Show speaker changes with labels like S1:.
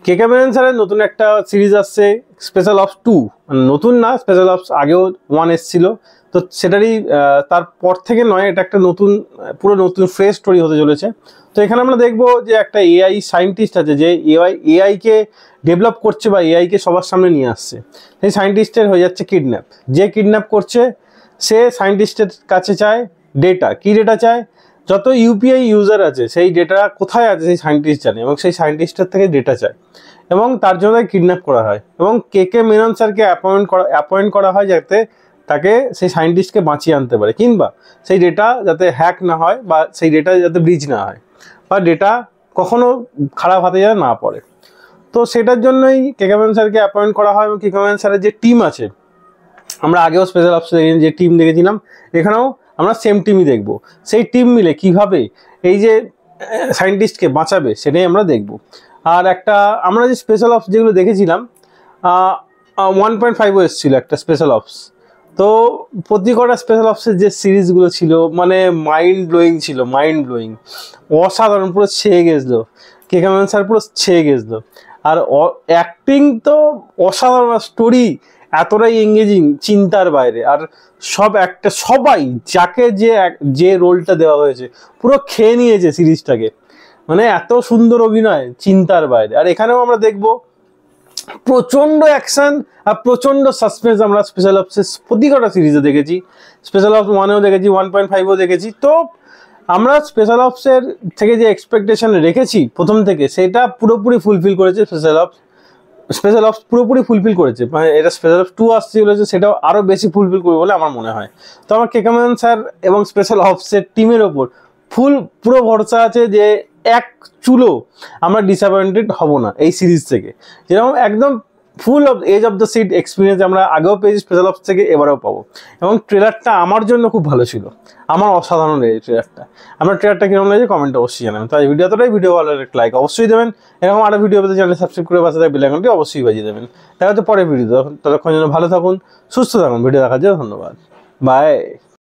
S1: কেকে মেনন স্যারের নতুন একটা সিরিজ আসছে স্পেশাল অপস 2, মানে নতুন না, স্পেশাল অপস আগেও 1 এসেছিল, তো সেটারই তারপর থেকে নয়, এটা একটা নতুন পুরো নতুন ফ্রেশ স্টোরি হতে চলেছে। তো এখানে আমরা দেখবো যে একটা এআই সায়েন্টিস্ট আছে যে এআইকে ডেভেলপ করছে বা এআইকে সবার সামনে নিয়ে আসছে। সেই সায়েন্টিস্টের হয়ে যাচ্ছে কিডন্যাপ, যে কিডন্যাপ করছে সে সায়েন্টিস্টের কাছে চায় ডেটা। কী ডেটা চায়? যত ইউপিআই ইউজার আছে সেই ডেটা কোথায় আছে সেই সায়েন্টিস্ট জানে, এবং সেই সায়েন্টিস্টের থেকে ডেটা চায়, এবং তার জন্য কিডন্যাপ করা হয়। এবং কেকে মেনন স্যারকে অ্যাপয়েন্ট করা হয় যাতে তাকে সেই সায়েন্টিস্টকে বাঁচিয়ে আনতে পারে, কিংবা সেই ডেটা যাতে হ্যাক না হয় বা সেই ডেটা যাতে ব্রিজ না হয় বা ডেটা কখনো খারাপ হাতে যেন না পড়ে। তো সেটার জন্যই কেকে মেনন স্যারকে অ্যাপয়েন্ট করা হয়। এবং কেকে মেনন স্যারের যে টিম আছে, আমরা আগেও স্পেশাল অপস যে টিম দেখেছিলাম, এখানেও আমরা সেম টিমই দেখব। সেই টিম মিলে কিভাবে এই যে সায়েন্টিস্টকে বাঁচাবে সেটাই আমরা দেখব। আর একটা আমরা যে স্পেশাল অপস যেগুলো দেখেছিলাম 1.5 এসেছিল একটা স্পেশাল অপস, তো প্রতিকটা স্পেশাল অপসের যে সিরিজগুলো ছিল মানে মাইন্ড ব্লোয়িং ছিল, মাইন্ড ব্লোয়িং, অসাধারণ, পুরো ছেয়ে গেছিলো। কেকে মেনন স্যার পুরো ছেয়ে গেছিলো। আর অ্যাক্টিং তো অসাধারণ, স্টোরি এতটাই এঙ্গেজিং, চিন্তার বাইরে। আর সবাই যাকে যে রোলটা দেওয়া হয়েছে পুরো খেয়ে নিয়েছে সিরিজটাকে, মানে এত সুন্দর অভিনয়, চিন্তার বাইরে। আর এখানেও আমরা দেখবো প্রচণ্ড অ্যাকশন আর প্রচণ্ড সাসপেন্স আমরা স্পেশাল অপসের প্রতিকটা সিরিজে দেখেছি। স্পেশাল অপস 1-এও দেখেছি, 1.5-ও দেখেছি। তো আমরা স্পেশাল অপসের থেকে যে এক্সপেকটেশন রেখেছি প্রথম থেকে, সেটা পুরোপুরি ফুলফিল করেছে স্পেশাল অপস পুরোপুরি ফুলফিল করেছে। মানে এটা স্পেশাল অপস 2 আসছে বলেছে, সেটাও আরও বেশি ফুলফিল করবে বলে আমার মনে হয়। তো আমার কেকে মেনন স্যার এবং স্পেশাল অপসের টিমের ওপর পুরো ভরসা আছে যে এক চুলো আমরা ডিসঅ্যাপয়েন্টেড হব না এই সিরিজ থেকে। যেরকম একদম full of edge of the seat experience আমরা আগেও পেয়েছি স্পেশাল অপস থেকে, এবারেও পাবো। এবং ট্রেলারটা আমার জন্য খুব ভালো ছিল, আমার অসাধারণ লেগেছে ট্রেলারটা। আমরা ট্রেলারটা কিরকম লেগেছে কমেন্টে অবশ্যই জানাবেন। তো এই ভিডিওটাই ভিডিও ভালো লাগলে লাইক অবশ্যই দেবেন, এরকম আরও ভিডিও পেতে চ্যানেল সাবস্ক্রাইব করে পাশে থাকা বেল আইকনটি অবশ্যই বাজিয়ে দেবেন। দেখা হচ্ছে পরের ভিডিও, ততক্ষণ যেন ভালো থাকুন, সুস্থ থাকুন। ভিডিও দেখার জন্য ধন্যবাদ, বাই।